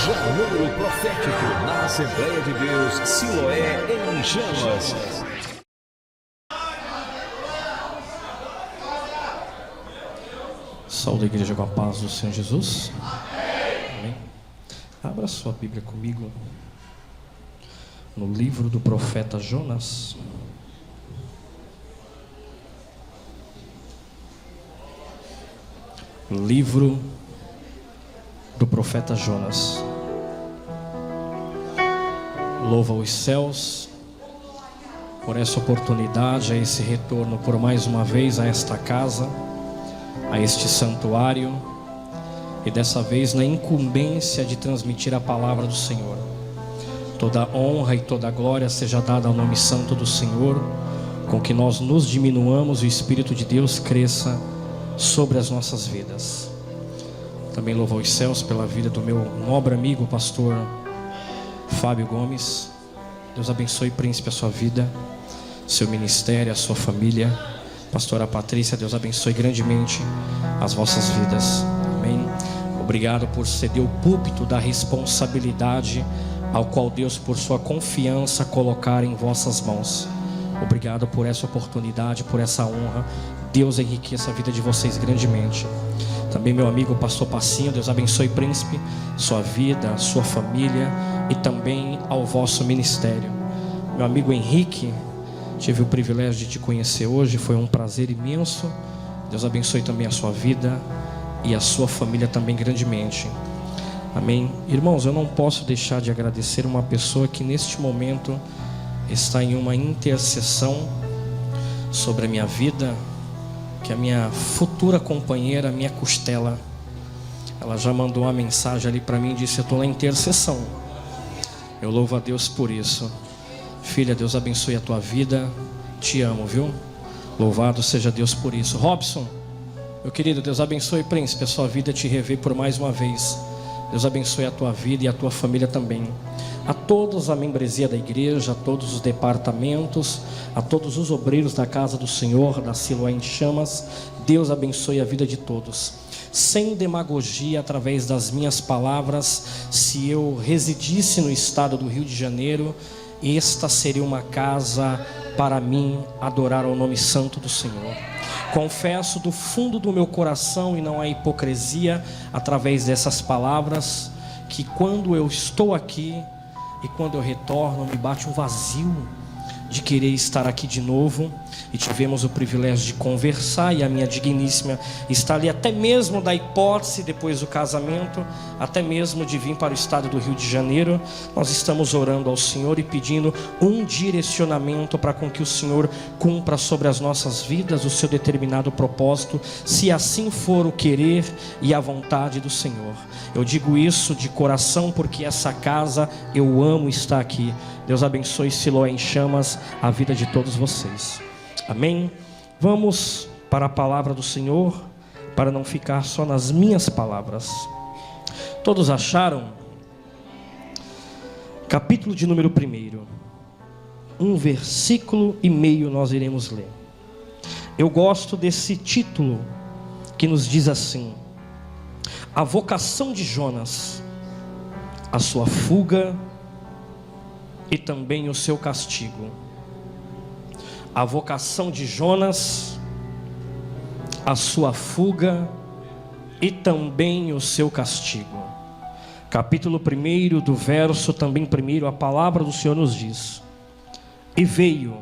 Janeiro Profético, na Assembleia de Deus, Siloé em Chamas. Saúde a igreja com a paz do Senhor Jesus. Amém. Abra sua Bíblia comigo no livro do profeta Jonas. Livro do profeta Jonas. Louva os céus por essa oportunidade, a esse retorno por mais uma vez a esta casa, a este santuário, e dessa vez na incumbência de transmitir a palavra do Senhor. Toda honra e toda glória seja dada ao nome santo do Senhor, com que nós nos diminuamos e o Espírito de Deus cresça sobre as nossas vidas. Também louvo os céus pela vida do meu nobre amigo, pastor Fábio Gomes. Deus abençoe, príncipe, a sua vida, seu ministério, a sua família. Pastora Patrícia, Deus abençoe grandemente as vossas vidas. Amém. Obrigado por ceder o púlpito da responsabilidade ao qual Deus, por sua confiança, colocar em vossas mãos. Obrigado por essa oportunidade, por essa honra. Deus enriqueça a vida de vocês grandemente. Também meu amigo pastor Passinho, Deus abençoe, príncipe, sua vida, sua família e também ao vosso ministério. Meu amigo Henrique, tive o privilégio de te conhecer hoje, foi um prazer imenso. Deus abençoe também a sua vida e a sua família também grandemente. Amém. Irmãos, eu não posso deixar de agradecer uma pessoa que neste momento está em uma intercessão sobre a minha vida, que é a minha futura companheira, minha costela. Ela já mandou uma mensagem ali para mim e disse: eu estou na intercessão. Eu louvo a Deus por isso. Filha, Deus abençoe a tua vida. Te amo, viu? Louvado seja Deus por isso. Robson, meu querido, Deus abençoe, príncipe, a sua vida, te rever por mais uma vez. Deus abençoe a tua vida e a tua família também. A todos a membresia da igreja, a todos os departamentos, a todos os obreiros da casa do Senhor, da Siloé em Chamas, Deus abençoe a vida de todos. Sem demagogia, através das minhas palavras, se eu residisse no estado do Rio de Janeiro, esta seria uma casa para mim adorar ao nome santo do Senhor. Confesso do fundo do meu coração, e não há hipocrisia através dessas palavras, que quando eu estou aqui e quando eu retorno, me bate um vazio de querer estar aqui de novo. E tivemos o privilégio de conversar, e a minha digníssima está ali, até mesmo da hipótese depois do casamento, até mesmo de vir para o estado do Rio de Janeiro. Nós estamos orando ao Senhor e pedindo um direcionamento para com que o Senhor cumpra sobre as nossas vidas o seu determinado propósito, se assim for o querer e a vontade do Senhor. Eu digo isso de coração, porque essa casa eu amo estar aqui. Deus abençoe Siloé em Chamas, a vida de todos vocês. Amém? Vamos para a palavra do Senhor, para não ficar só nas minhas palavras. Todos acharam? Capítulo de número 1, 1 versículo e meio nós iremos ler. Eu gosto desse título que nos diz assim: a vocação de Jonas, a sua fuga e também o seu castigo. A vocação de Jonas, a sua fuga e também o seu castigo. Capítulo 1 do verso também 1, a palavra do Senhor nos diz: e veio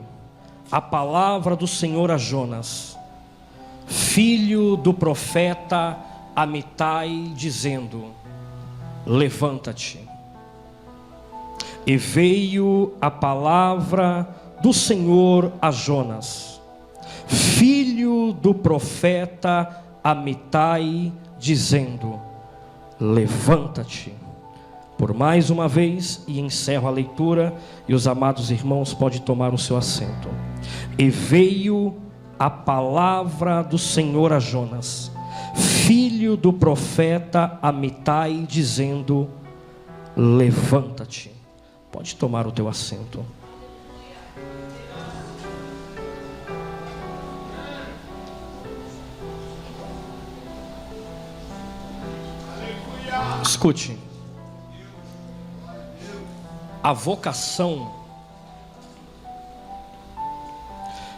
a palavra do Senhor a Jonas, filho do profeta Amitai, dizendo: levanta-te. E veio a palavra do Senhor a Jonas, filho do profeta Amitai, dizendo: levanta-te. Por mais uma vez, e encerro a leitura, e os amados irmãos podem tomar o seu assento. E veio a palavra do Senhor a Jonas, filho do profeta Amitai, dizendo: levanta-te. Pode tomar o teu assento. Escute, A vocação,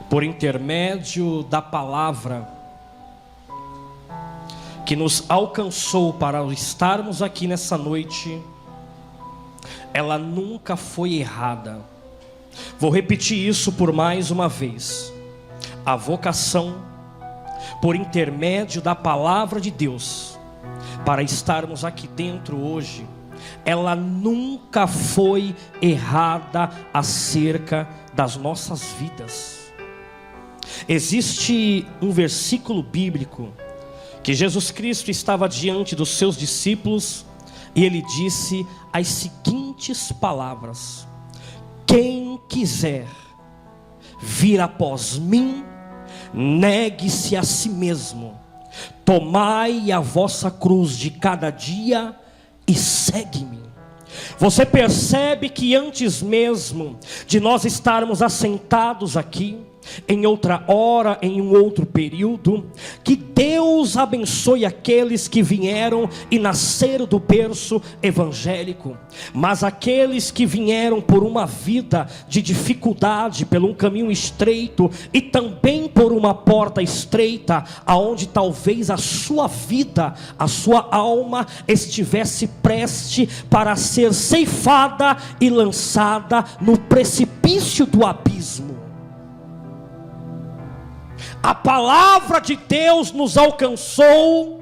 por intermédio da palavra que nos alcançou para estarmos aqui nessa noite, ela nunca foi errada. Vou repetir isso por mais uma vez. A vocação, por intermédio da palavra de Deus, para estarmos aqui dentro hoje, ela nunca foi errada acerca das nossas vidas. Existe um versículo bíblico que Jesus Cristo estava diante dos seus discípulos e ele disse as seguintes palavras: quem quiser vir após mim, negue-se a si mesmo, tomai a vossa cruz de cada dia e segue-me. Você percebe que antes mesmo de nós estarmos assentados aqui, em outra hora, em um outro período, que Deus abençoe aqueles que vieram e nasceram do berço evangélico, mas aqueles que vieram por uma vida de dificuldade, por um caminho estreito e também por uma porta estreita, aonde talvez a sua vida, a sua alma estivesse preste para ser ceifada e lançada no precipício do abismo. A palavra de Deus nos alcançou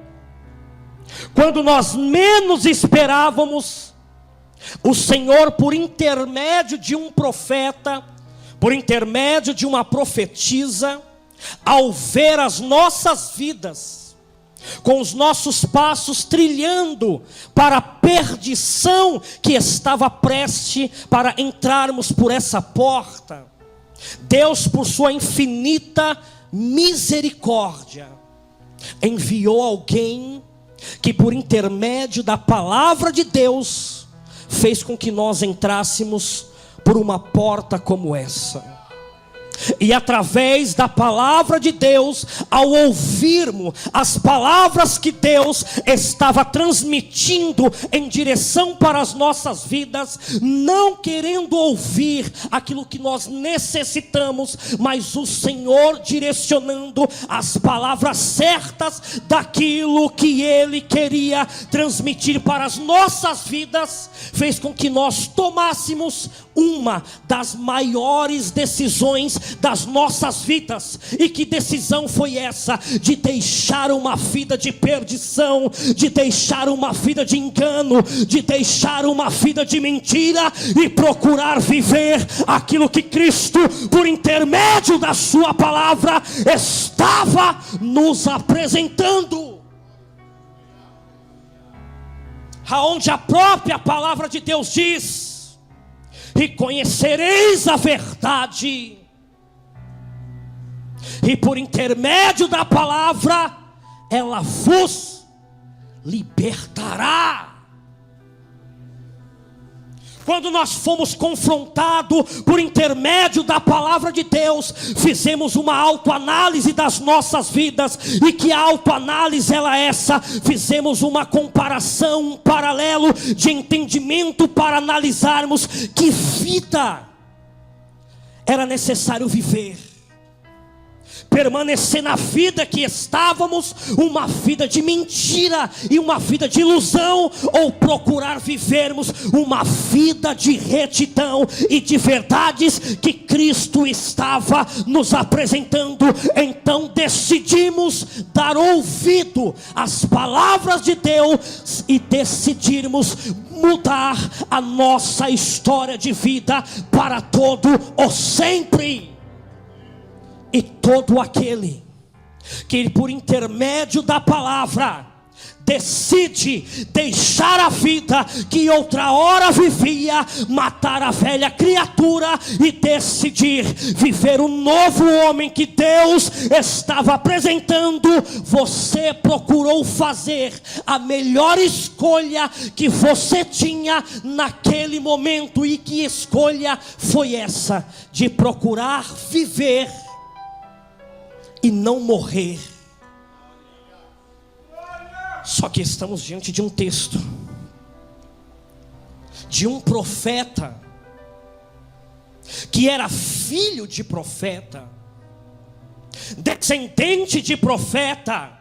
quando nós menos esperávamos. O Senhor, por intermédio de um profeta, por intermédio de uma profetisa, ao ver as nossas vidas, com os nossos passos trilhando para a perdição que estava preste para entrarmos por essa porta, Deus, por sua infinita misericórdia, enviou alguém que por intermédio da palavra de Deus fez com que nós entrássemos por uma porta como essa. E através da palavra de Deus, ao ouvirmos as palavras que Deus estava transmitindo em direção para as nossas vidas, não querendo ouvir aquilo que nós necessitamos, mas o Senhor direcionando as palavras certas daquilo que Ele queria transmitir para as nossas vidas, fez com que nós tomássemos uma das maiores decisões das nossas vidas. E que decisão foi essa? De deixar uma vida de perdição, de deixar uma vida de engano, de deixar uma vida de mentira e procurar viver aquilo que Cristo, por intermédio da sua palavra, estava nos apresentando. Aonde a própria palavra de Deus diz: e conhecereis a verdade, e por intermédio da palavra ela vos libertará. Quando nós fomos confrontados por intermédio da palavra de Deus, fizemos uma autoanálise das nossas vidas. E que autoanálise ela é essa? Fizemos uma comparação, um paralelo de entendimento para analisarmos que vida era necessário viver. Permanecer na vida que estávamos, uma vida de mentira e uma vida de ilusão, ou procurar vivermos uma vida de retidão e de verdades que Cristo estava nos apresentando. Então decidimos dar ouvido às palavras de Deus e decidirmos mudar a nossa história de vida para todo o sempre. E todo aquele que por intermédio da palavra decide deixar a vida que outra hora vivia, matar a velha criatura e decidir viver o novo homem que Deus estava apresentando, você procurou fazer a melhor escolha que você tinha naquele momento. E que escolha foi essa? De procurar viver e não morrer. Só que estamos diante de um texto, de um profeta, que era filho de profeta, descendente de profeta,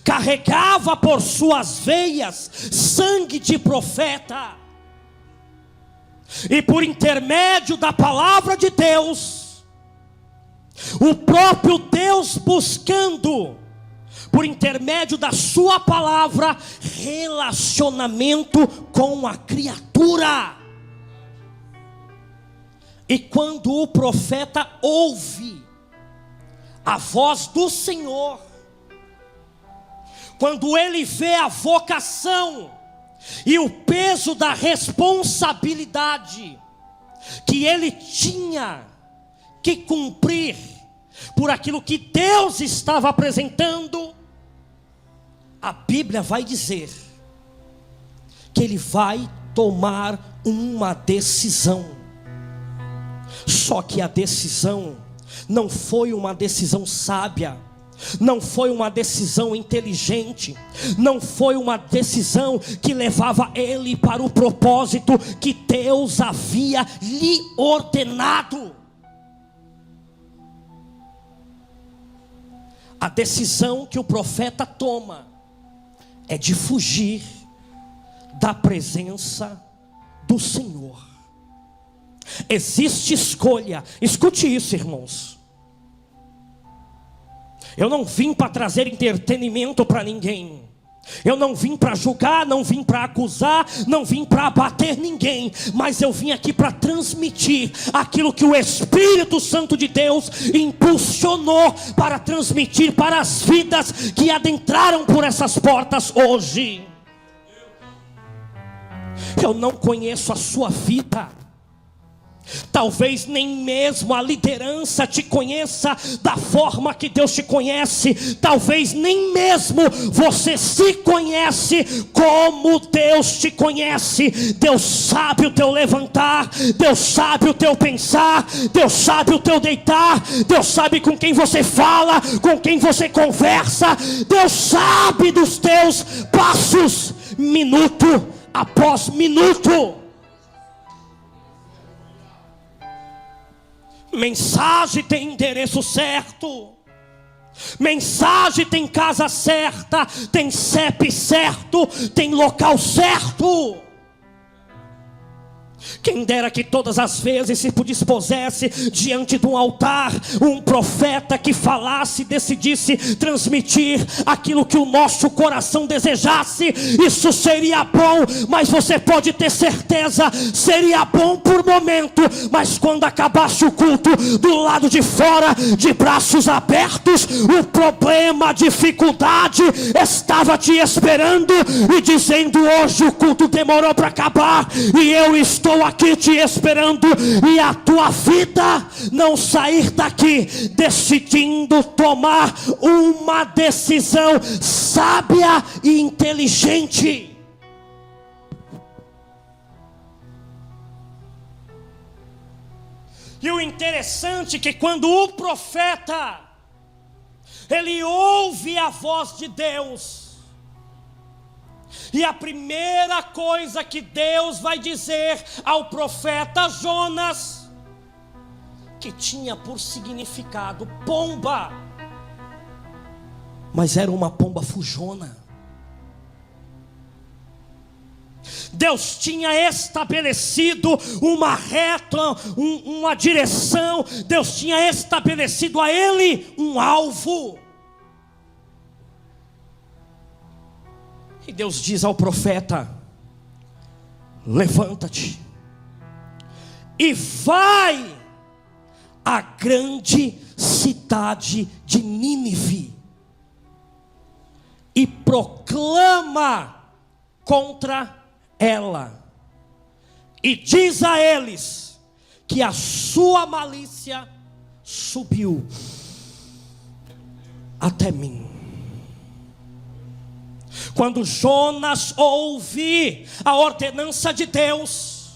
carregava por suas veias sangue de profeta, e por intermédio da palavra de Deus, o próprio Deus buscando, por intermédio da sua palavra, relacionamento com a criatura. E quando o profeta ouve a voz do Senhor, quando ele vê a vocação e o peso da responsabilidade que ele tinha que cumprir por aquilo que Deus estava apresentando, a Bíblia vai dizer que ele vai tomar uma decisão. Só que a decisão não foi uma decisão sábia, não foi uma decisão inteligente, não foi uma decisão que levava ele para o propósito que Deus havia lhe ordenado. A decisão que o profeta toma é de fugir da presença do Senhor. Existe escolha. Escute isso, irmãos. Eu não vim para trazer entretenimento para ninguém. Eu não vim para julgar, não vim para acusar, não vim para abater ninguém, mas eu vim aqui para transmitir aquilo que o Espírito Santo de Deus impulsionou para transmitir para as vidas que adentraram por essas portas hoje. Eu não conheço a sua vida. Talvez nem mesmo a liderança te conheça da forma que Deus te conhece. Talvez nem mesmo você se conhece como Deus te conhece. Deus sabe o teu levantar, Deus sabe o teu pensar, Deus sabe o teu deitar, Deus sabe com quem você fala, com quem você conversa. Deus sabe dos teus passos, minuto após minuto. Mensagem tem endereço certo, mensagem tem casa certa, tem CEP certo, tem local certo. Quem dera que todas as vezes se dispusesse diante de um altar um profeta que falasse, decidisse transmitir aquilo que o nosso coração desejasse. Isso seria bom, mas você pode ter certeza, seria bom por momento, mas quando acabasse o culto, do lado de fora, de braços abertos, o problema, a dificuldade estava te esperando e dizendo: hoje o culto demorou para acabar e eu estou aqui te esperando, e a tua vida não sair daqui decidindo tomar uma decisão sábia e inteligente. E o interessante é que quando o profeta ele ouve a voz de Deus, e a primeira coisa que Deus vai dizer ao profeta Jonas, que tinha por significado pomba, mas era uma pomba fujona. Deus tinha estabelecido uma reta, uma direção. Deus tinha estabelecido a ele um alvo. E Deus diz ao profeta: levanta-te e vai à grande cidade de Nínive e proclama contra ela, e diz a eles que a sua malícia subiu até mim. Quando Jonas ouve a ordenança de Deus,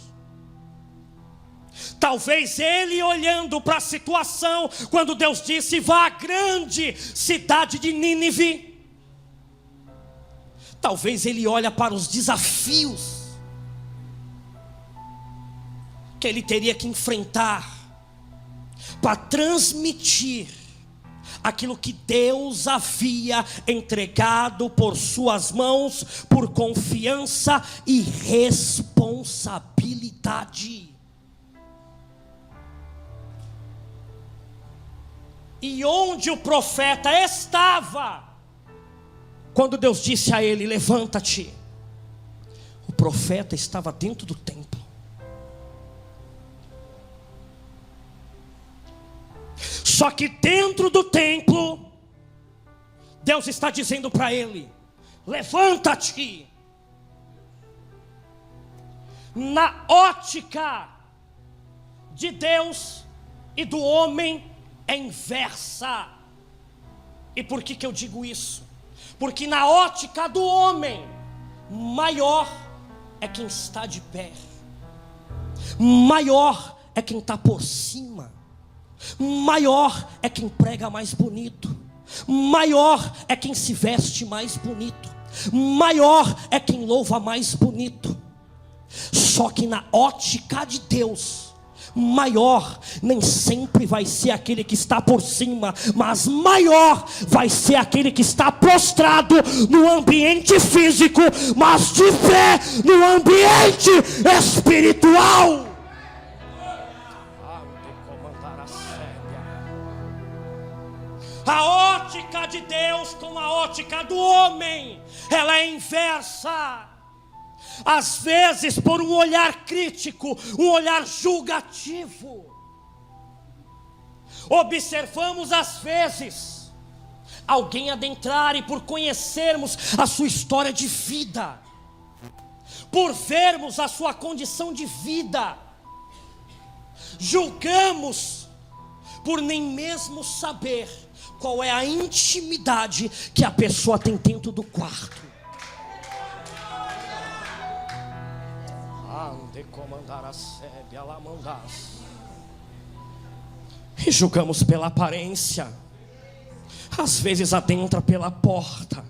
talvez ele olhando para a situação, quando Deus disse: vá à grande cidade de Nínive, talvez ele olha para os desafios que ele teria que enfrentar para transmitir aquilo que Deus havia entregado por suas mãos, por confiança e responsabilidade. E onde o profeta estava quando Deus disse a ele: levanta-te? O profeta estava dentro do templo. Só que dentro do templo, Deus está dizendo para ele: levanta-te. Na ótica de Deus e do homem é inversa. E por que eu digo isso? Porque na ótica do homem, maior é quem está de pé, maior é quem está por cima, maior é quem prega mais bonito, maior é quem se veste mais bonito, maior é quem louva mais bonito. Só que na ótica de Deus, maior nem sempre vai ser aquele que está por cima, mas maior vai ser aquele que está prostrado no ambiente físico, mas de pé no ambiente espiritual. A ótica de Deus com a ótica do homem, ela é inversa. Às vezes por um olhar crítico, um olhar julgativo, observamos às vezes alguém adentrar, e por conhecermos a sua história de vida, por vermos a sua condição de vida, julgamos por nem mesmo saber qual é a intimidade que a pessoa tem dentro do quarto. E julgamos pela aparência. Às vezes adentra pela porta.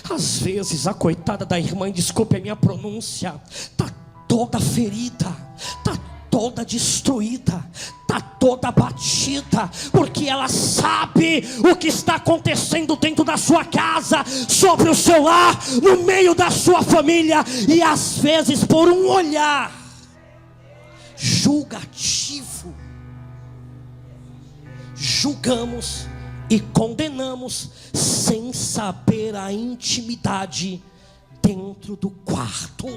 Às vezes a coitada da irmã, desculpe a minha pronúncia, está toda ferida, está toda destruída, está toda batida, porque ela sabe o que está acontecendo dentro da sua casa, sobre o seu lar, no meio da sua família. E às vezes por um olhar julgativo, julgamos e condenamos sem saber a intimidade dentro do quarto.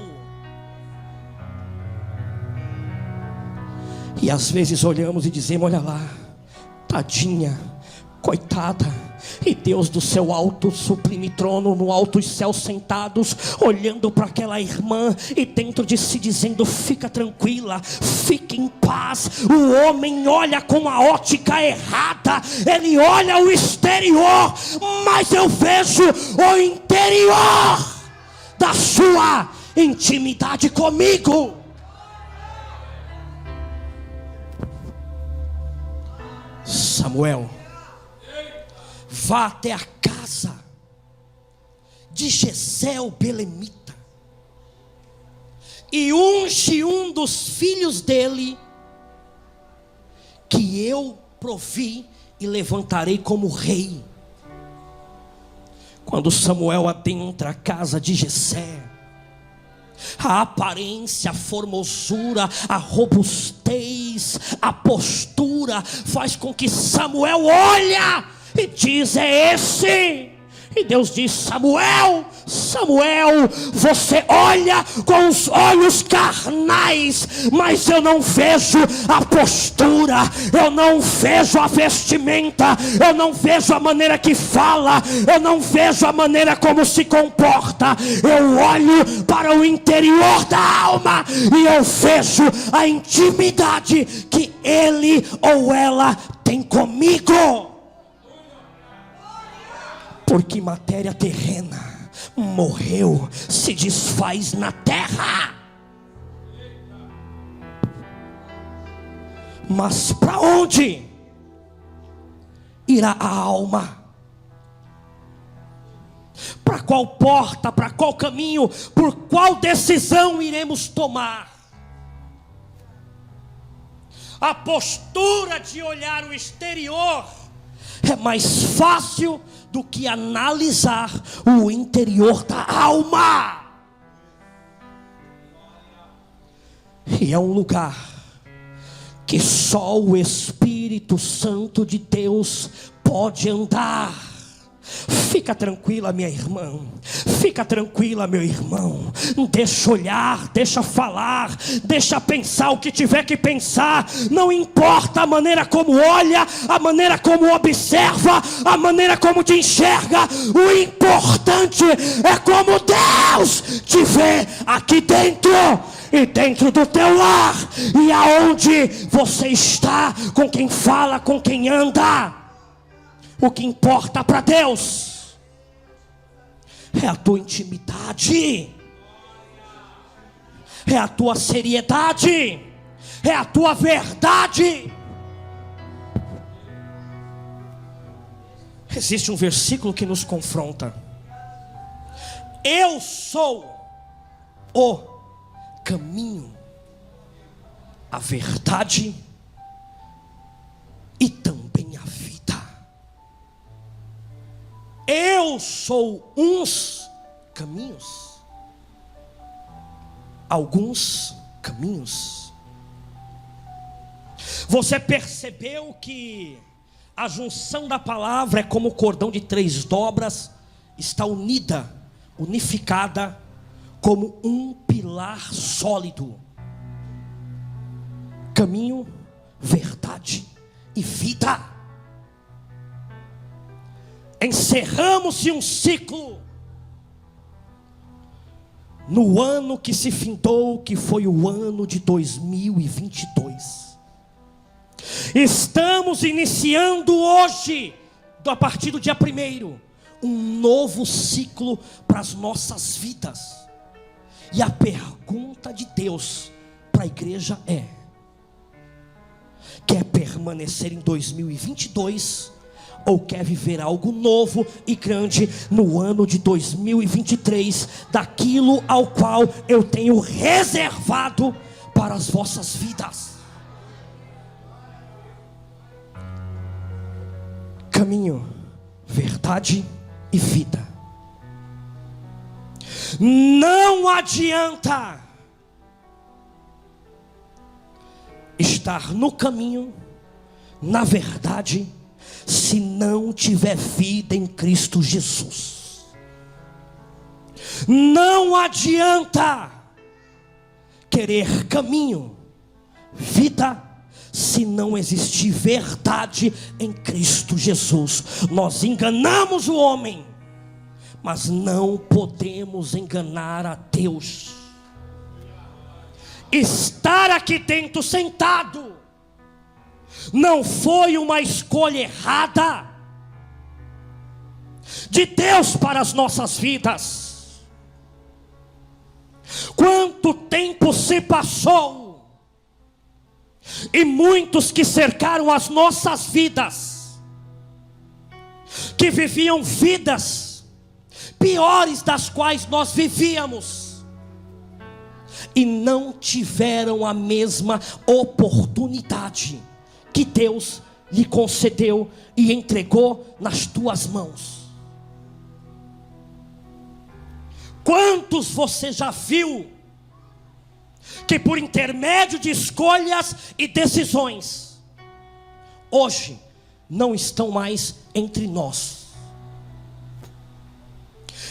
E às vezes olhamos e dizemos: olha lá, tadinha, coitada. E Deus do seu alto sublime trono, no alto dos céus sentados, olhando para aquela irmã e dentro de si dizendo: fica tranquila, fique em paz. O homem olha com a ótica errada, ele olha o exterior, mas eu vejo o interior da sua intimidade comigo. Samuel, vá até a casa de Jessé o belemita e unge um dos filhos dele, que eu provi e levantarei como rei. Quando Samuel adentra a casa de Jessé, a aparência, a formosura, a robustez, a postura faz com que Samuel olha e diz: é esse. E Deus diz: Samuel, Samuel, você olha com os olhos carnais, mas eu não vejo a postura, eu não vejo a vestimenta, eu não vejo a maneira que fala, eu não vejo a maneira como se comporta. Eu olho para o interior da alma e eu vejo a intimidade que ele ou ela tem comigo. Porque matéria terrena morreu, se desfaz na terra. Mas para onde irá a alma? Para qual porta, para qual caminho, por qual decisão iremos tomar? a postura de olhar o exterior é mais fácil do que analisar o interior da alma. E é um lugar que só o Espírito Santo de Deus pode andar. Fica tranquila, minha irmã. Fica tranquila, meu irmão. Deixa olhar, deixa falar, deixa pensar o que tiver que pensar. Não importa a maneira como olha, a maneira como observa, a maneira como te enxerga. O importante é como Deus te vê aqui dentro e dentro do teu lar, e aonde você está, com quem fala, com quem anda. O que importa para Deus é a tua intimidade, é a tua seriedade, é a tua verdade. Existe um versículo que nos confronta: eu sou o caminho, a verdade e também a vida. Eu sou uns caminhos, alguns caminhos. Você percebeu que a junção da palavra é como cordão de 3 dobras, está unida, unificada, como um pilar sólido. Caminho, verdade e vida. Encerramos-se um ciclo no ano que se findou, que foi o ano de 2022. Estamos iniciando hoje, a partir do dia 1º, um novo ciclo para as nossas vidas. E a pergunta de Deus para a igreja é: quer permanecer em 2022 ou quer viver algo novo e grande no ano de 2023, daquilo ao qual eu tenho reservado para as vossas vidas? Caminho, verdade e vida. Não adianta estar no caminho, na verdade, se não tiver vida em Cristo Jesus. Não adianta querer caminho, vida, se não existir verdade em Cristo Jesus. Nós enganamos o homem, mas não podemos enganar a Deus. Estar aqui dentro sentado não foi uma escolha errada de Deus para as nossas vidas. Quanto tempo se passou, e muitos que cercaram as nossas vidas, que viviam vidas piores das quais nós vivíamos, e não tiveram a mesma oportunidade que Deus lhe concedeu e entregou nas tuas mãos. Quantos você já viu que por intermédio de escolhas e decisões, hoje não estão mais entre nós?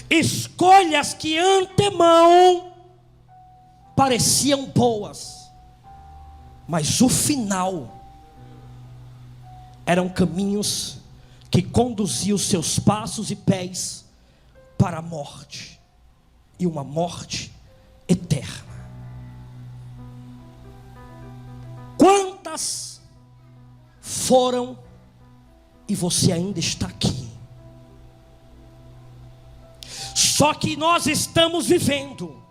Escolhas que antemão pareciam boas, mas o final eram caminhos que conduziam seus passos e pés para a morte, e uma morte eterna. Quantas foram e você ainda está aqui? Só que nós estamos vivendo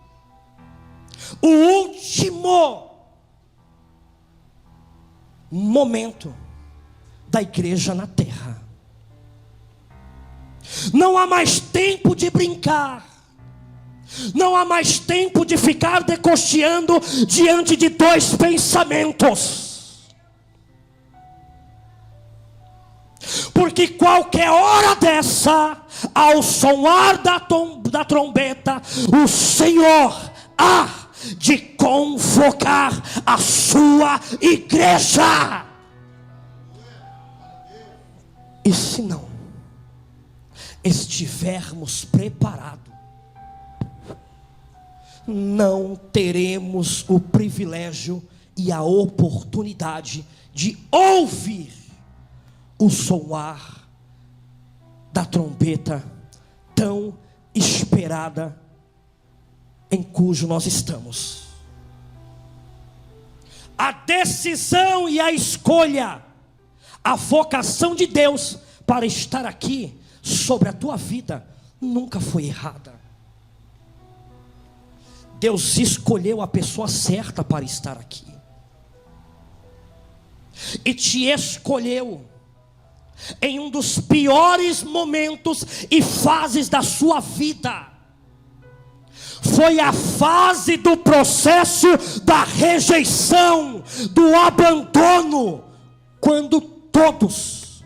o último momento da igreja na terra. Não há mais tempo de brincar, não há mais tempo de ficar decosteando diante de 2 pensamentos. Porque qualquer hora dessa, ao soar da trombeta, o Senhor há de convocar a sua igreja. E se não estivermos preparados, não teremos o privilégio e a oportunidade de ouvir o soar da trombeta tão esperada em cujo nós estamos. A decisão e a escolha, a vocação de Deus para estar aqui sobre a tua vida nunca foi errada. Deus escolheu a pessoa certa para estar aqui, e te escolheu em um dos piores momentos e fases da sua vida. Foi a fase do processo da rejeição, do abandono, quando todos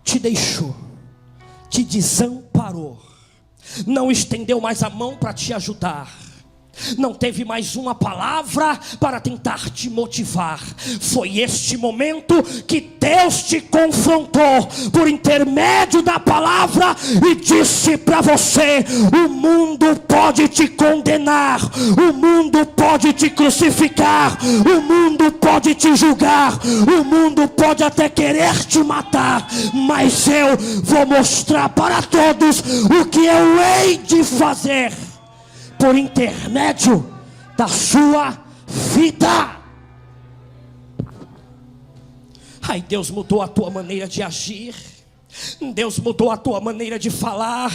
te deixou, te desamparou, não estendeu mais a mão para te ajudar, não teve mais uma palavra para tentar te motivar. Foi este momento que Deus te confrontou por intermédio da palavra e disse para você: o mundo pode te condenar, o mundo pode te crucificar, o mundo pode te julgar, o mundo pode até querer te matar, mas eu vou mostrar para todos o que eu hei de fazer por intermédio da sua vida. Ai, Deus mudou a tua maneira de agir, Deus mudou a tua maneira de falar,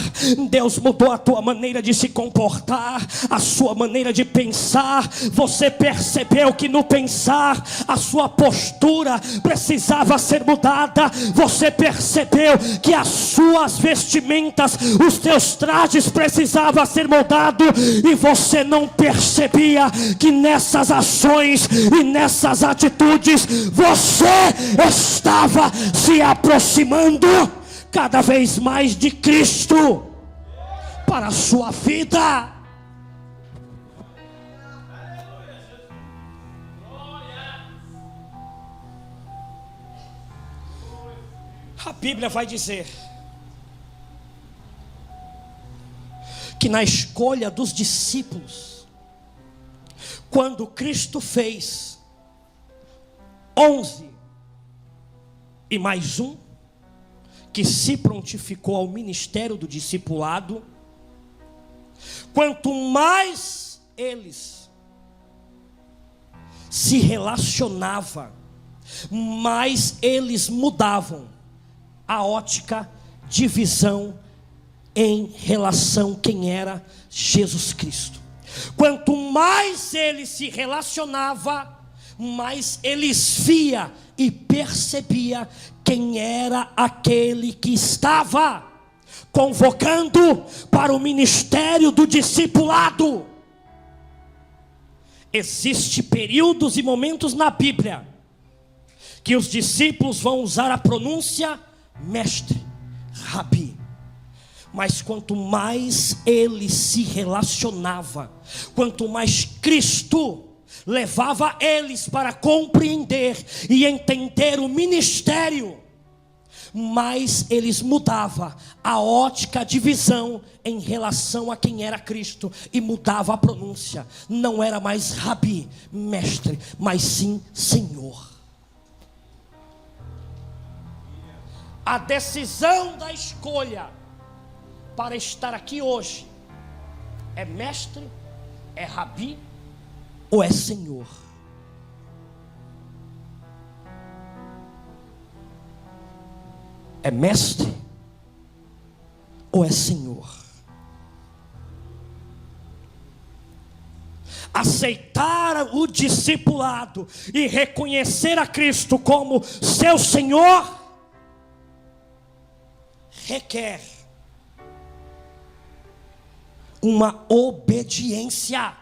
Deus mudou a tua maneira de se comportar, a sua maneira de pensar. Você percebeu que no pensar a sua postura precisava ser mudada. Você percebeu que as suas vestimentas, os teus trajes precisavam ser mudados, e você não percebia que nessas ações e nessas atitudes você estava se aproximando cada vez mais de Cristo para a sua vida. A Bíblia vai dizer que na escolha dos discípulos, quando Cristo fez 11 e mais um, que se prontificou ao ministério do discipulado, quanto mais eles se relacionavam, mais eles mudavam a ótica de visão em relação a quem era Jesus Cristo. Quanto mais eles se relacionavam, mais eles via e percebia quem era aquele que estava convocando para o ministério do discipulado. Existem períodos e momentos na Bíblia que os discípulos vão usar a pronúncia mestre, rabi. Mas quanto mais ele se relacionava, quanto mais Cristo levava eles para compreender e entender o ministério, mais eles mudavam a ótica de visão em relação a quem era Cristo, e mudava a pronúncia. Não era mais rabi, mestre, mas sim Senhor. A decisão da escolha para estar aqui hoje é mestre, é rabi ou é Senhor? É mestre ou é Senhor? Aceitar o discipulado e reconhecer a Cristo como seu Senhor requer uma obediência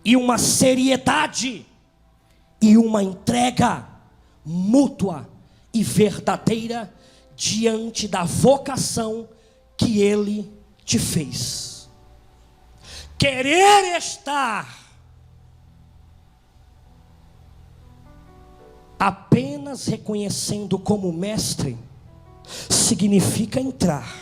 e uma seriedade e uma entrega mútua e verdadeira diante da vocação que Ele te fez. Querer estar apenas reconhecendo como mestre significa entrar,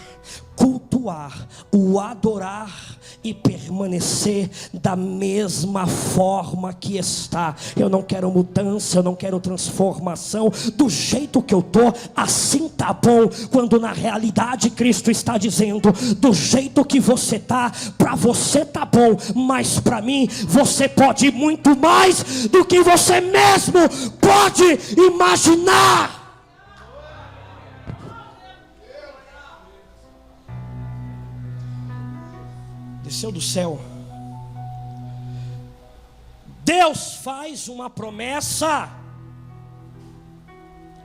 cultuar, o adorar e permanecer da mesma forma que está. Eu não quero mudança, eu não quero transformação. Do jeito que eu estou, assim tá bom. Quando na realidade Cristo está dizendo: do jeito que você está, para você tá bom, mas para mim você pode ir muito mais do que você mesmo pode imaginar. Desceu do céu. Deus faz uma promessa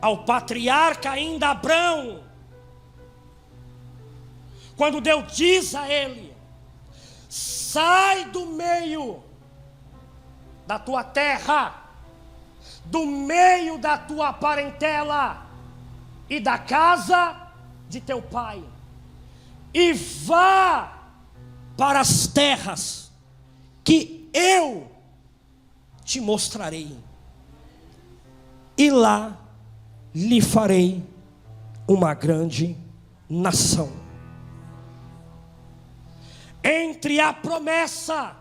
ao patriarca ainda Abrão, quando Deus diz a ele: sai do meio da tua terra, do meio da tua parentela e da casa de teu pai, e vá para as terras que eu te mostrarei, e lá lhe farei uma grande nação. Entre a promessa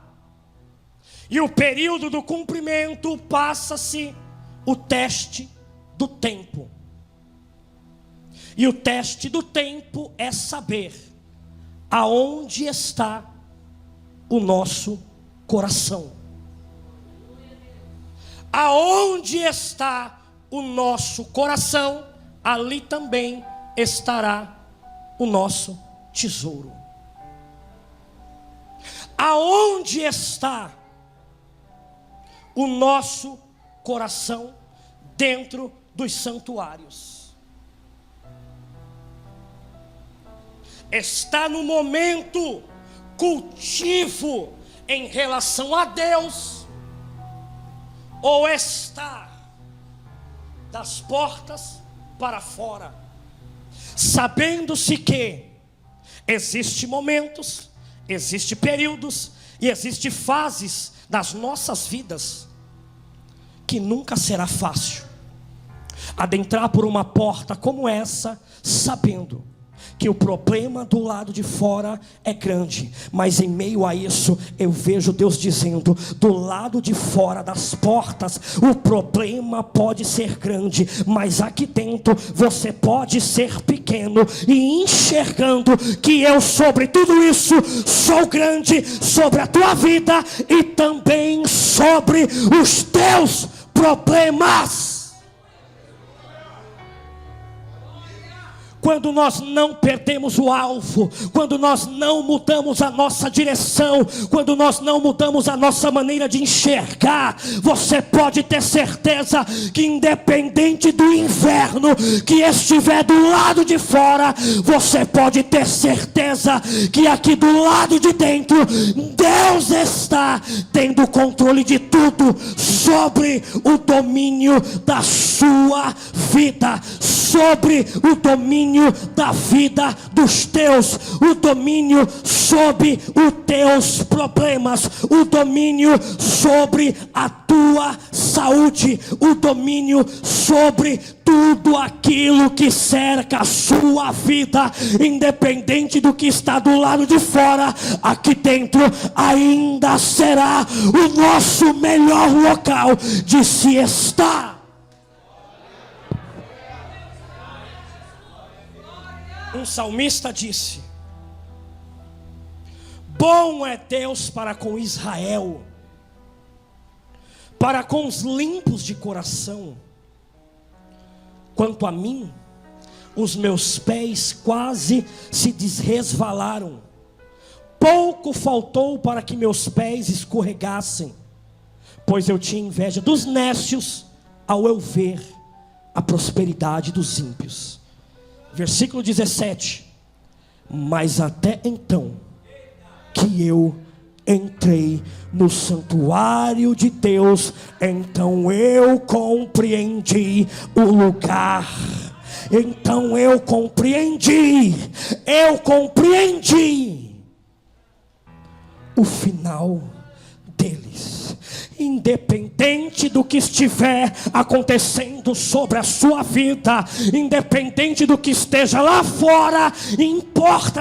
e o período do cumprimento passa-se o teste do tempo. E o teste do tempo é saber aonde está o nosso coração. Aonde está o nosso coração, ali também estará o nosso tesouro. Aonde está o nosso coração? Dentro dos santuários. Está no momento cultivo em relação a Deus, ou está das portas para fora, sabendo-se que existe momentos, existe períodos e existe fases das nossas vidas que nunca será fácil adentrar por uma porta como essa, sabendo que o problema do lado de fora é grande, mas em meio a isso eu vejo Deus dizendo: do lado de fora das portas o problema pode ser grande, mas aqui dentro você pode ser pequeno, e enxergando que eu sobre tudo isso sou grande, sobre a tua vida e também sobre os teus problemas. Quando nós não perdemos o alvo, quando nós não mudamos a nossa direção, quando nós não mudamos a nossa maneira de enxergar, você pode ter certeza que independente do inverno que estiver do lado de fora, você pode ter certeza que aqui do lado de dentro, Deus está tendo controle de tudo, sobre o domínio da sua vida, sobre o domínio da vida dos teus, o domínio sobre os teus problemas, o domínio sobre a tua saúde, o domínio sobre tudo aquilo que cerca a sua vida, independente do que está do lado de fora, aqui dentro ainda será o nosso melhor local de se estar. Um salmista disse: bom é Deus para com Israel, para com os limpos de coração. Quanto a mim, os meus pés quase se resvalaram, pouco faltou para que meus pés escorregassem, pois eu tinha inveja dos nécios ao eu ver a prosperidade dos ímpios. Versículo 17: mas até então que eu entrei no santuário de Deus, então eu compreendi o lugar Então eu compreendi o final deles. Independente do que estiver acontecendo sobre a sua vida, independente do que esteja lá fora,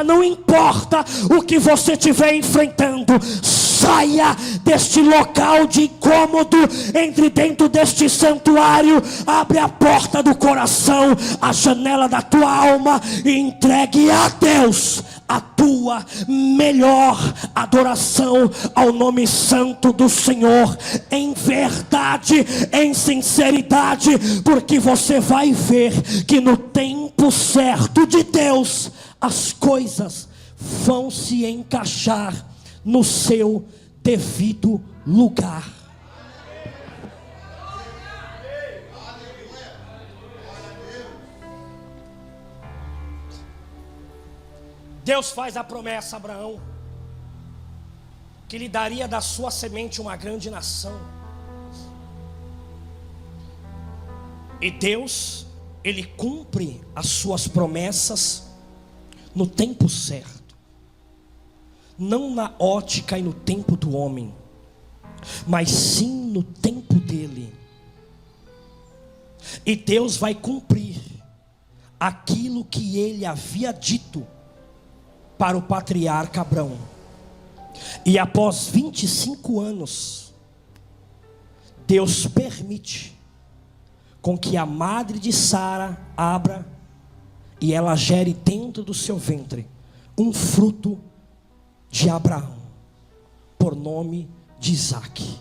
não importa o que você estiver enfrentando, saia deste local de incômodo, entre dentro deste santuário, abre a porta do coração, a janela da tua alma e entregue a Deus a tua melhor adoração ao nome santo do Senhor, em verdade, em sinceridade, porque você vai ver que no tempo certo de Deus, as coisas vão se encaixar no seu devido lugar. Deus faz a promessa a Abraão que lhe daria da sua semente uma grande nação. E Deus, Ele cumpre as suas promessas no tempo certo, não na ótica e no tempo do homem, mas sim no tempo dele. E Deus vai cumprir aquilo que Ele havia dito para o patriarca Abraão. E após 25 anos, Deus permite com que a madre de Sara abra e ela gere dentro do seu ventre um fruto de Abraão, por nome de Isaque.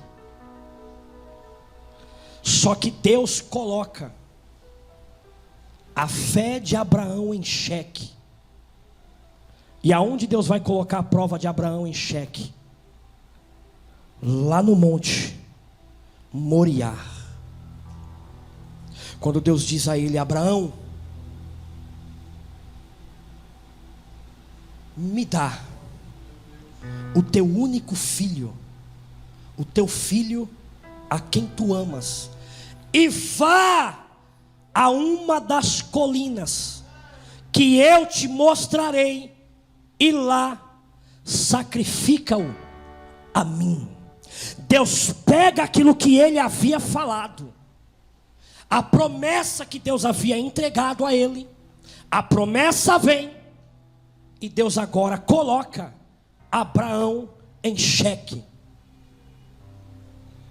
Só que Deus coloca a fé de Abraão em xeque. E aonde Deus vai colocar a prova de Abraão em xeque? Lá no monte Moriá. Quando Deus diz a ele: Abraão, me dá o teu único filho, o teu filho a quem tu amas, e vá a uma das colinas que eu te mostrarei, e lá sacrifica-o a mim. Deus pega aquilo que ele havia falado, a promessa que Deus havia entregado a ele, a promessa vem, e Deus agora coloca Abraão em xeque,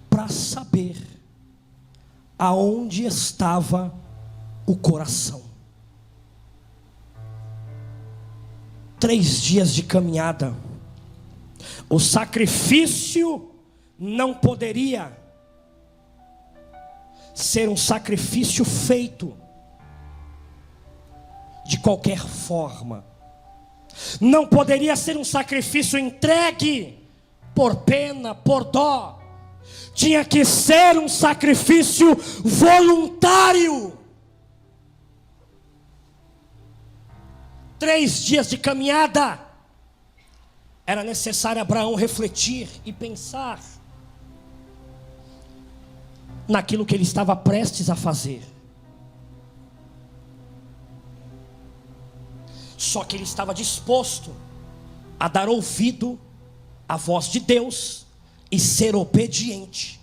para saber aonde estava o coração. 3 dias de caminhada, o sacrifício não poderia ser um sacrifício feito de qualquer forma, não poderia ser um sacrifício entregue por pena, por dó, tinha que ser um sacrifício voluntário. 3 dias de caminhada, era necessário Abraão refletir e pensar naquilo que ele estava prestes a fazer. Só que ele estava disposto a dar ouvido à voz de Deus e ser obediente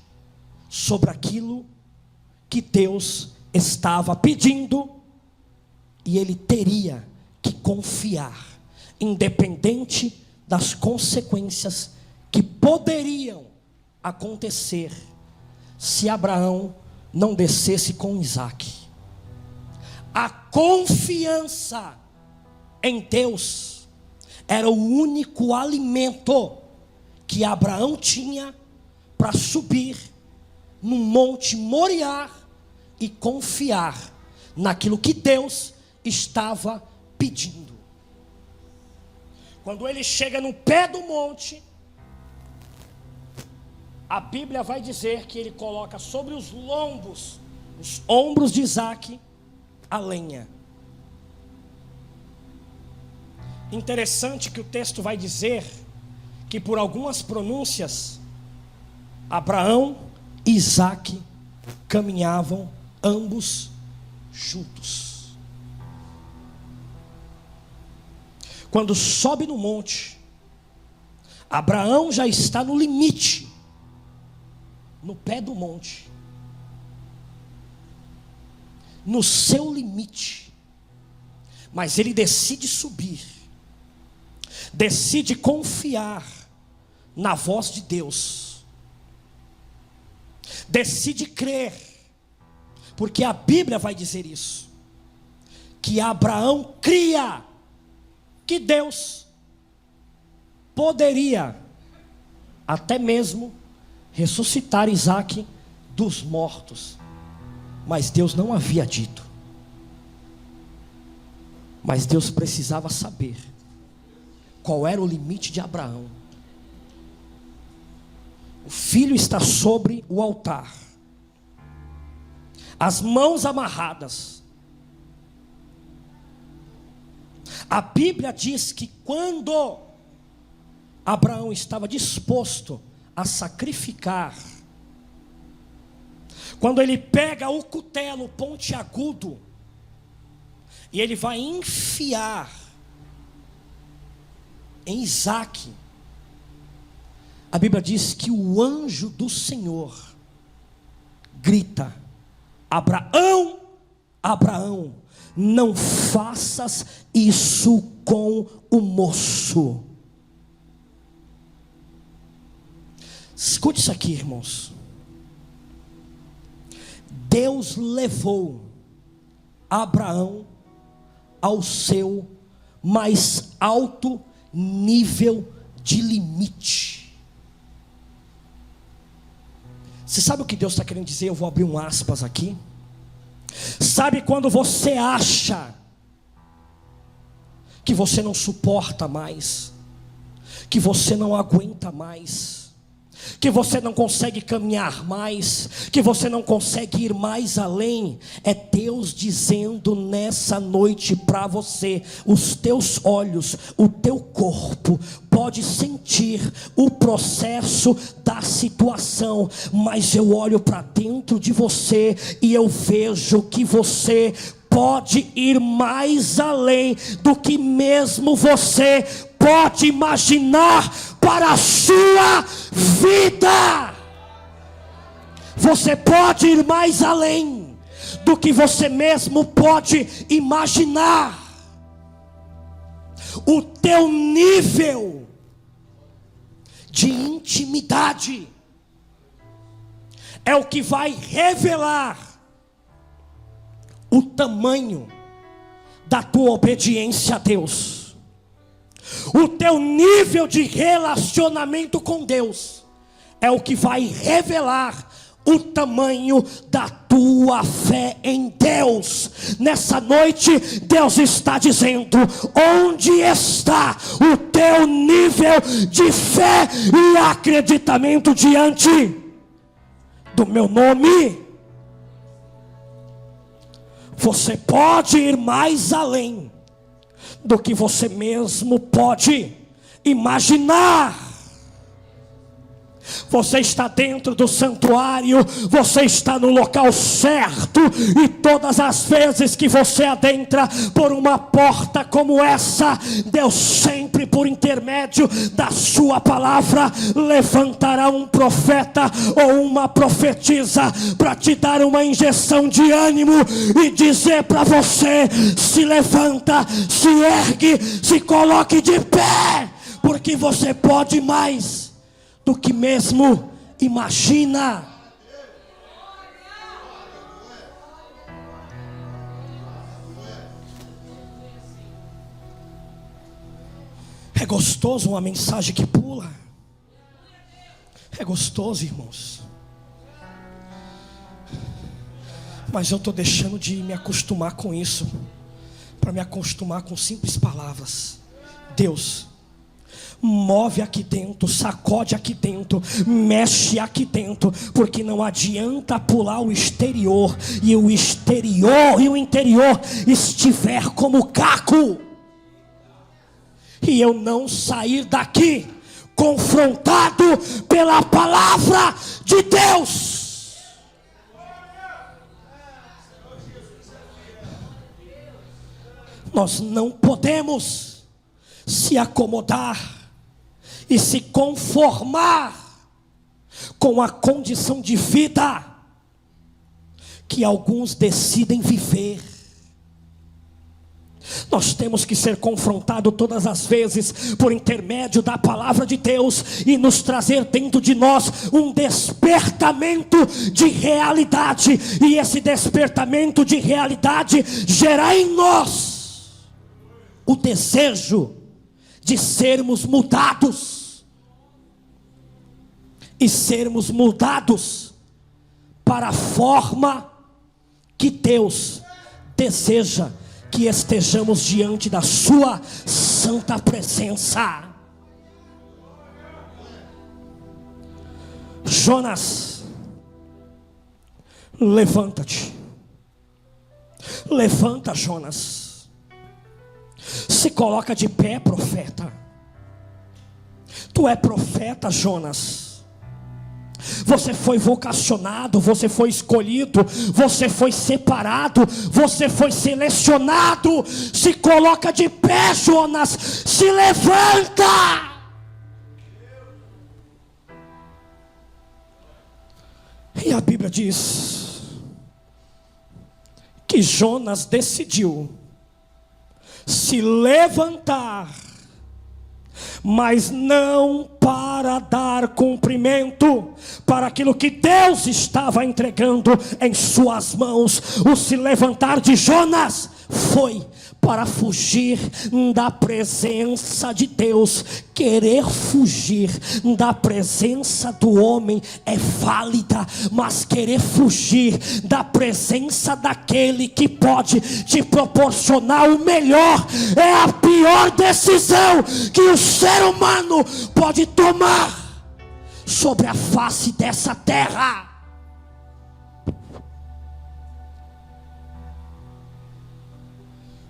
sobre aquilo que Deus estava pedindo, e ele teria que confiar, independente das consequências que poderiam acontecer se Abraão não descesse com Isaque. A confiança em Deus era o único alimento que Abraão tinha para subir no monte Moriá e confiar naquilo que Deus estava pedindo. Quando ele chega no pé do monte, a Bíblia vai dizer que ele coloca sobre os ombros de Isaque, a lenha. Interessante que o texto vai dizer que por algumas pronúncias, Abraão e Isaque caminhavam ambos juntos. quando sobe no monte, Abraão já está no limite, no pé do monte, no seu limite, mas ele decide subir, decide confiar na voz de Deus, decide crer, porque a Bíblia vai dizer isso, que Abraão cria que Deus poderia até mesmo ressuscitar Isaque dos mortos, mas Deus não havia dito. Mas Deus precisava saber qual era o limite de Abraão. O filho está sobre o altar, as mãos amarradas. A Bíblia diz que quando Abraão estava disposto a sacrificar, quando ele pega o cutelo pontiagudo e ele vai enfiar em Isaque, a Bíblia diz que o anjo do Senhor grita: Abraão, Abraão, não faças isso com o moço. Escute isso aqui, irmãos. Deus levou Abraão ao seu mais alto nível de limite. Você sabe o que Deus está querendo dizer? Eu vou abrir um aspas aqui. Sabe quando você acha que você não suporta mais, que você não aguenta mais, que você não consegue caminhar mais, que você não consegue ir mais além? É Deus dizendo nessa noite para você: os teus olhos, o teu corpo pode sentir o processo da situação, mas eu olho para dentro de você e eu vejo que você pode ir mais além do que mesmo você pode imaginar para a sua vida. Você pode ir mais além do que você mesmo pode imaginar. O teu nível de intimidade é o que vai revelar o tamanho da tua obediência a Deus. O teu nível de relacionamento com Deus é o que vai revelar o tamanho da tua fé em Deus. Nessa noite Deus está dizendo: onde está o teu nível de fé e acreditamento diante do meu nome? Você pode ir mais além do que você mesmo pode imaginar. Você está dentro do santuário, você está no local certo, e todas as vezes que você adentra por uma porta como essa, Deus sempre, por intermédio da sua palavra, levantará um profeta ou uma profetisa para te dar uma injeção de ânimo e dizer para você: se levanta, se ergue, se coloque de pé, porque você pode mais do que mesmo imagina. É gostoso uma mensagem que pula. É gostoso, irmãos. Mas eu estou deixando de me acostumar com isso, para me acostumar com simples palavras. Deus, move aqui dentro, sacode aqui dentro, mexe aqui dentro, porque não adianta pular o exterior e o interior estiver como caco, e eu não sair daqui confrontado pela palavra de Deus. Nós não podemos se acomodar e se conformar com a condição de vida que alguns decidem viver. Nós temos que ser confrontados todas as vezes por intermédio da palavra de Deus e nos trazer dentro de nós um despertamento de realidade, e esse despertamento de realidade gerar em nós o desejo de sermos mudados e sermos mudados para a forma que Deus deseja que estejamos diante da sua santa presença. Jonas, levanta-te. Levanta, Jonas. Se coloca de pé, profeta. Tu é profeta, Jonas. Você foi vocacionado, você foi escolhido, você foi separado, você foi selecionado. Se coloca de pé, Jonas, se levanta. E a Bíblia diz que Jonas decidiu se levantar, mas não para dar cumprimento para aquilo que Deus estava entregando em suas mãos. O se levantar de Jonas foi para fugir da presença de Deus. Querer fugir da presença do homem é válida, mas querer fugir da presença daquele que pode te proporcionar o melhor é a pior decisão que o ser humano pode tomar sobre a face dessa terra.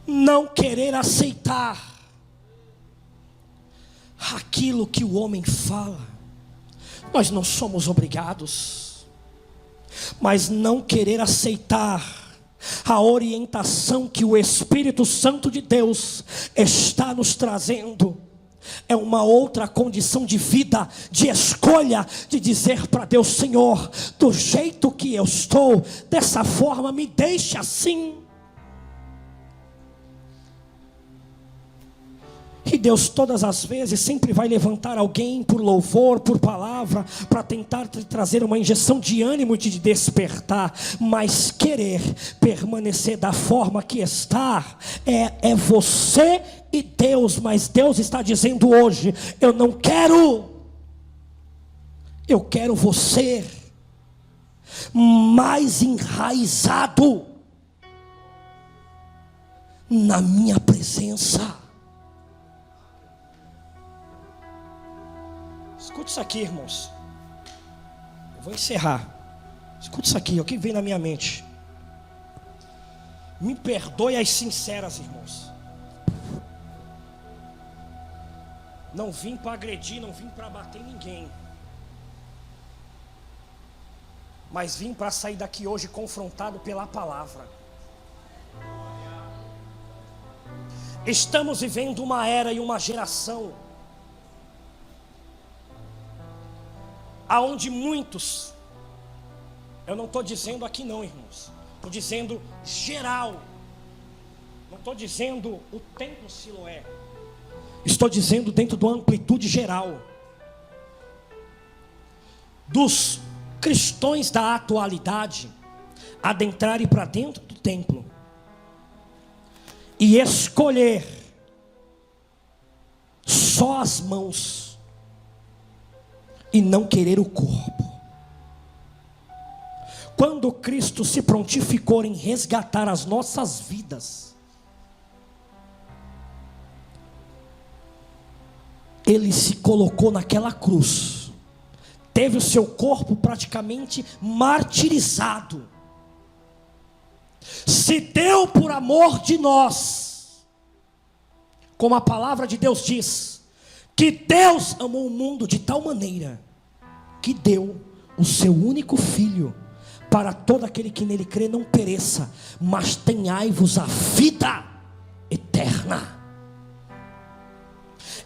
Não querer aceitar aquilo que o homem fala. Nós não somos obrigados, mas não querer aceitar a orientação que o Espírito Santo de Deus está nos trazendo é uma outra condição de vida, de escolha, de dizer para Deus: Senhor, do jeito que eu estou, dessa forma me deixe assim. E Deus todas as vezes sempre vai levantar alguém por louvor, por palavra, para tentar te trazer uma injeção de ânimo e de despertar. Mas querer permanecer da forma que está é você e Deus. Mas Deus está dizendo hoje: eu não quero, eu quero você mais enraizado na minha presença. Escute isso aqui, irmãos. Eu vou encerrar. Escute isso aqui, o que vem na minha mente. Me perdoe as sinceras, irmãos. Não vim para agredir, não vim para bater ninguém, mas vim para sair daqui hoje confrontado pela palavra. Estamos vivendo uma era e uma geração aonde muitos, eu não estou dizendo aqui não, irmãos, estou dizendo geral, não estou dizendo o templo Siloé, estou dizendo dentro de uma amplitude geral, dos cristãos da atualidade, adentrarem para dentro do templo, e escolher só as mãos, e não querer o corpo. Quando Cristo se prontificou em resgatar as nossas vidas, Ele se colocou naquela cruz, teve o seu corpo praticamente martirizado, se deu por amor de nós, como a palavra de Deus diz, que Deus amou o mundo de tal maneira que deu o seu único filho, para todo aquele que nele crê não pereça, mas tenhai-vos a vida eterna.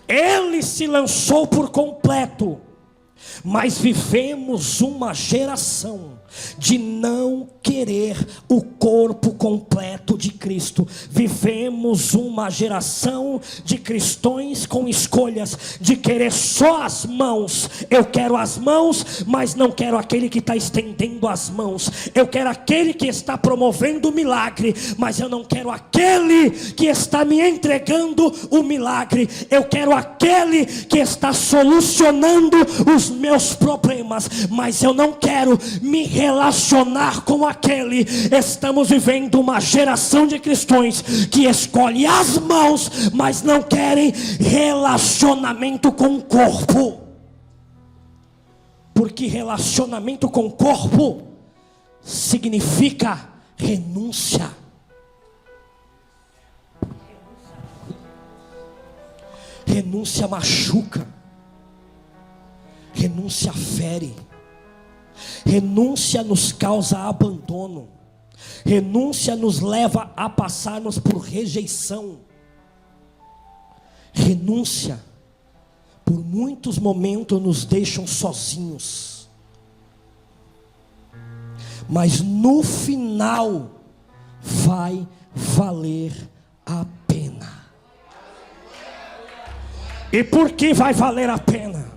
Ele se lançou por completo. Mas vivemos uma geração de não querer o corpo completo de Cristo. Vivemos uma geração de cristãos com escolhas, de querer só as mãos. Eu quero as mãos, mas não quero aquele que está estendendo as mãos. Eu quero aquele que está promovendo o milagre, mas eu não quero aquele que está me entregando o milagre. Eu quero aquele que está solucionando os meus problemas, mas eu não quero me relacionar com aquele. Estamos vivendo uma geração de cristãos que escolhe as mãos, mas não querem relacionamento com o corpo. Porque relacionamento com o corpo significa renúncia. Renúncia machuca. Renúncia fere. Renúncia nos causa abandono. Renúncia nos leva a passarmos por rejeição. Renúncia, por muitos momentos, nos deixam sozinhos. Mas no final, vai valer a pena. E por que vai valer a pena?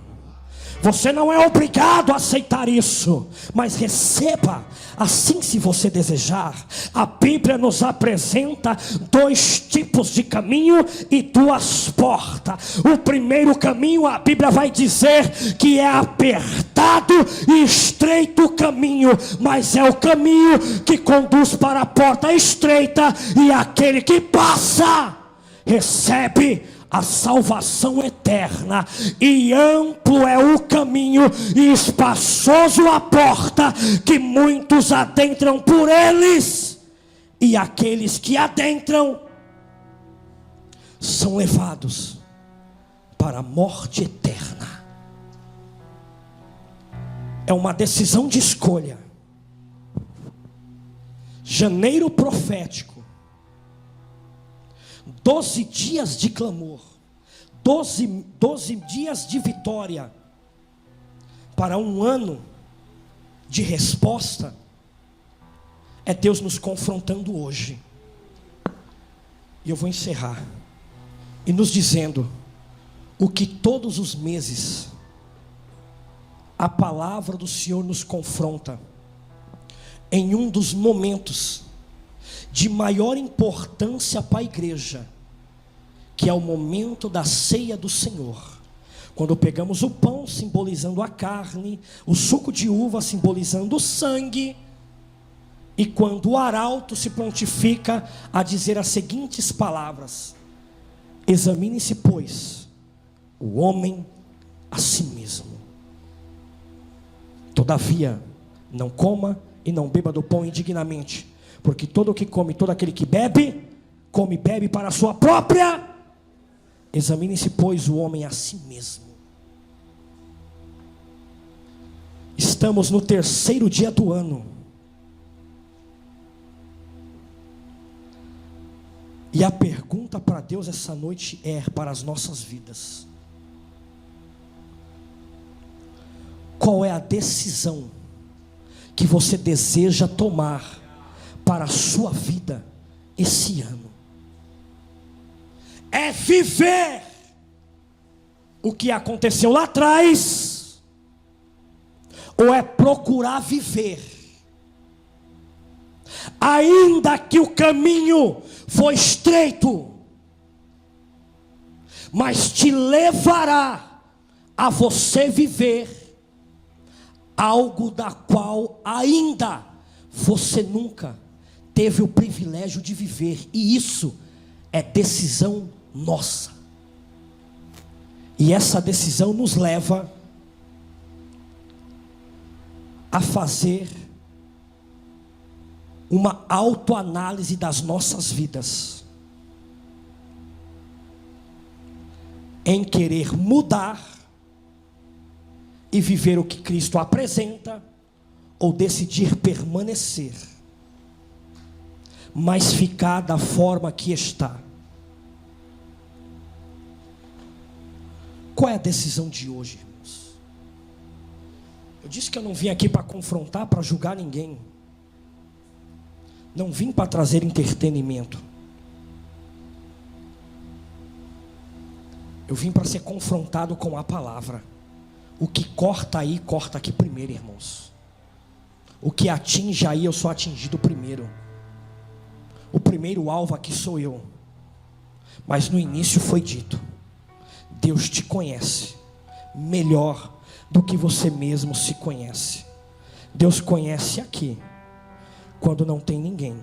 Você não é obrigado a aceitar isso, mas receba, assim se você desejar. A Bíblia nos apresenta dois tipos de caminho e duas portas. O primeiro caminho, a Bíblia vai dizer que é apertado e estreito o caminho, mas é o caminho que conduz para a porta estreita, e aquele que passa recebe a salvação eterna. E amplo é o caminho e espaçoso a porta, que muitos adentram por eles, e aqueles que adentram são levados para a morte eterna. É uma decisão de escolha. Janeiro profético, 12 dias de clamor, 12 dias de vitória, para um ano de resposta. É Deus nos confrontando hoje. E eu vou encerrar, e nos dizendo o que todos os meses a palavra do Senhor nos confronta, em um dos momentos de maior importância para a igreja, que é o momento da ceia do Senhor. Quando pegamos o pão simbolizando a carne, o suco de uva simbolizando o sangue, e quando o arauto se prontifica a dizer as seguintes palavras: examine-se, pois, o homem a si mesmo. Todavia, não coma e não beba do pão indignamente, porque todo o que come, todo aquele que bebe, come e bebe para a sua própria. Examine-se, pois, o homem a si mesmo. Estamos no terceiro dia do ano, e a pergunta para Deus essa noite é para as nossas vidas: qual é a decisão que você deseja tomar para a sua vida esse ano? É viver o que aconteceu lá atrás, ou é procurar viver, ainda que o caminho foi estreito, mas te levará a você viver algo da qual ainda você nunca teve o privilégio de viver. E isso é decisão nossa. E essa decisão nos leva a fazer uma autoanálise das nossas vidas, em querer mudar e viver o que Cristo apresenta, ou decidir permanecer, mas ficar da forma que está. Qual é a decisão de hoje, irmãos? Eu disse que eu não vim aqui para confrontar, para julgar ninguém. Não vim para trazer entretenimento. Eu vim para ser confrontado com a palavra. O que corta aí, corta aqui primeiro, irmãos. O que atinge aí, eu sou atingido primeiro. O primeiro alvo aqui sou eu. Mas no início foi dito: Deus te conhece melhor do que você mesmo se conhece. Deus conhece aqui quando não tem ninguém.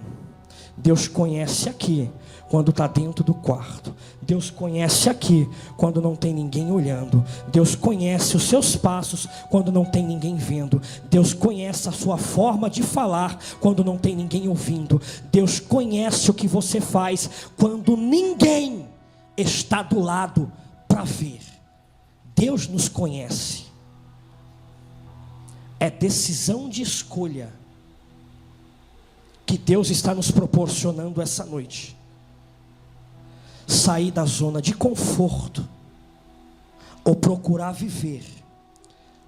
Deus conhece aqui quando está dentro do quarto. Deus conhece aqui quando não tem ninguém olhando. Deus conhece os seus passos quando não tem ninguém vendo. Deus conhece a sua forma de falar quando não tem ninguém ouvindo. Deus conhece o que você faz quando ninguém está do lado para ver. Deus nos conhece. É decisão de escolha que Deus está nos proporcionando essa noite. Sair da zona de conforto ou procurar viver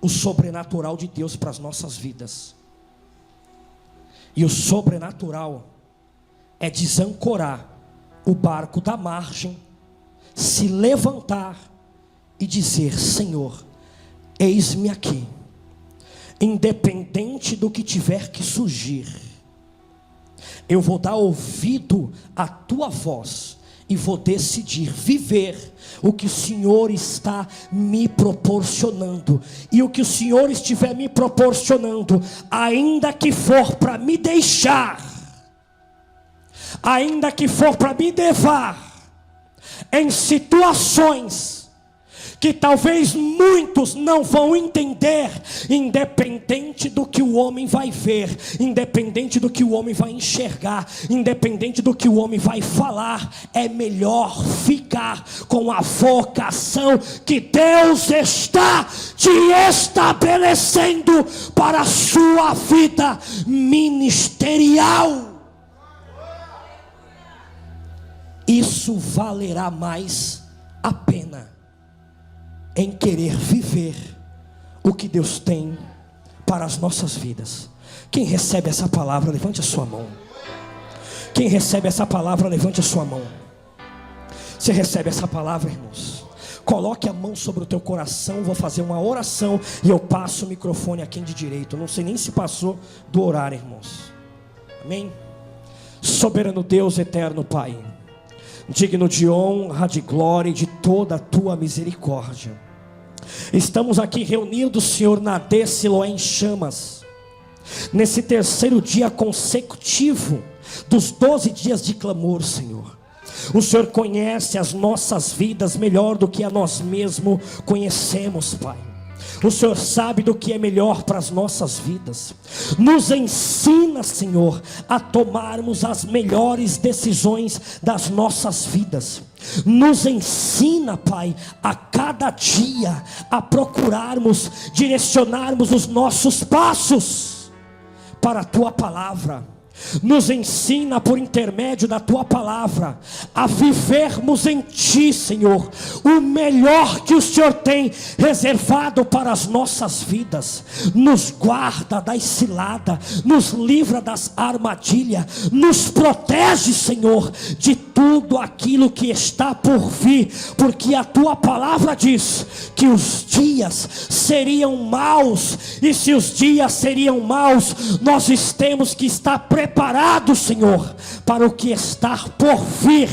o sobrenatural de Deus para as nossas vidas. E o sobrenatural é desancorar o barco da margem, se levantar e dizer: Senhor, eis-me aqui, independente do que tiver que surgir, eu vou dar ouvido à tua voz e vou decidir viver o que o Senhor está me proporcionando. E o que o Senhor estiver me proporcionando, ainda que for para me deixar, ainda que for para me levar em situações que talvez muitos não vão entender, independente do que o homem vai ver, independente do que o homem vai enxergar, independente do que o homem vai falar, é melhor ficar com a vocação que Deus está te estabelecendo para a sua vida ministerial. Isso valerá mais a pena em querer viver o que Deus tem para as nossas vidas. Quem recebe essa palavra, levante a sua mão. Quem recebe essa palavra, levante a sua mão. Você recebe essa palavra, irmãos? Coloque a mão sobre o teu coração. Vou fazer uma oração e eu passo o microfone a quem de direito. Eu não sei nem se passou do horário, irmãos. Amém? Soberano Deus, eterno Pai, digno de honra, de glória e de toda a tua misericórdia, estamos aqui reunidos, Senhor, na AD Siloé em Chamas, nesse terceiro dia consecutivo dos 12 dias de clamor, Senhor. O Senhor conhece as nossas vidas melhor do que a nós mesmos conhecemos, Pai. O Senhor sabe do que é melhor para as nossas vidas. Nos ensina, Senhor, a tomarmos as melhores decisões das nossas vidas. Nos ensina, Pai, a cada dia a procurarmos, direcionarmos os nossos passos para a Tua palavra. Nos ensina por intermédio da Tua palavra a vivermos em Ti, Senhor, o melhor que o Senhor tem reservado para as nossas vidas. Nos guarda das ciladas, nos livra das armadilhas, nos protege, Senhor, de tudo aquilo que está por vir, porque a Tua palavra diz que os dias seriam maus, e se os dias seriam maus, nós temos que estar preparados, Senhor, para o que está por vir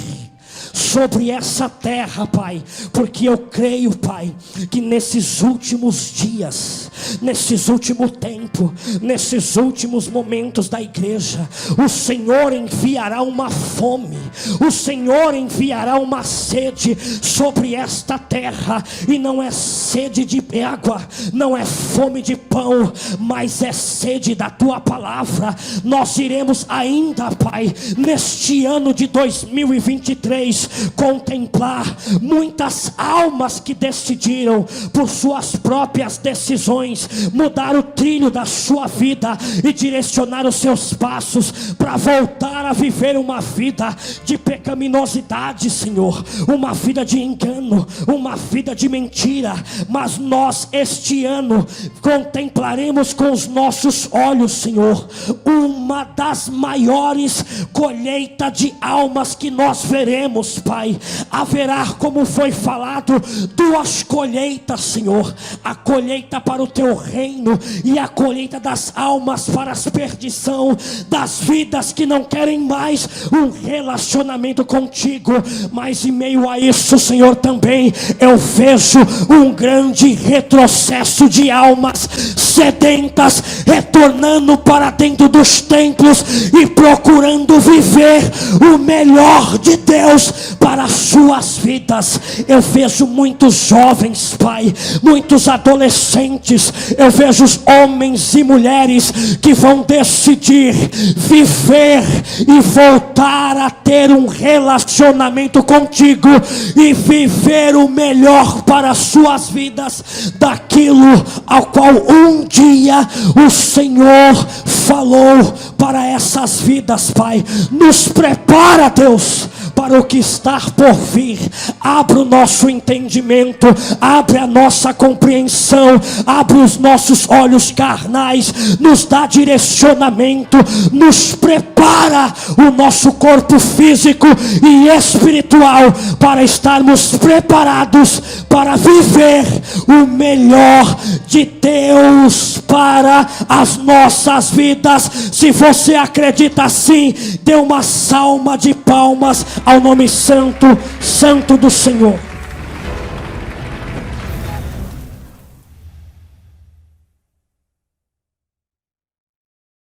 sobre essa terra, Pai, porque eu creio, Pai, que nesses últimos dias, nesses últimos tempos, nesses últimos momentos da igreja, o Senhor enviará uma fome, o Senhor enviará uma sede sobre esta terra, e não é sede de água, não é fome de pão, mas é sede da Tua palavra. Nós iremos ainda, Pai, neste ano de 2023, contemplar muitas almas que decidiram por suas próprias decisões mudar o trilho da sua vida e direcionar os seus passos para voltar a viver uma vida de pecaminosidade, Senhor, uma vida de engano, uma vida de mentira. Mas nós este ano contemplaremos com os nossos olhos, Senhor, uma das maiores colheitas de almas que nós veremos, Pai. Haverá, como foi falado, 2 colheitas, Senhor: a colheita para o teu reino e a colheita das almas para a perdição, das vidas que não querem mais um relacionamento contigo. Mas em meio a isso, Senhor, também eu vejo um grande retrocesso de almas sedentas retornando para dentro dos templos e procurando viver o melhor de Deus para as suas vidas. Eu vejo muitos jovens, Pai, muitos adolescentes, eu vejo os homens e mulheres que vão decidir viver e voltar a ter um relacionamento contigo e viver o melhor para as suas vidas, daquilo ao qual um dia o Senhor falou para essas vidas, Pai. Nos prepara, Deus, para o que está por vir. Abre o nosso entendimento, abre a nossa compreensão, abre os nossos olhos carnais, nos dá direcionamento, nos prepara o nosso corpo físico e espiritual para estarmos preparados para viver o melhor de Deus para as nossas vidas. Se você acredita assim, dê uma salva de palmas ao nome santo, santo do Senhor.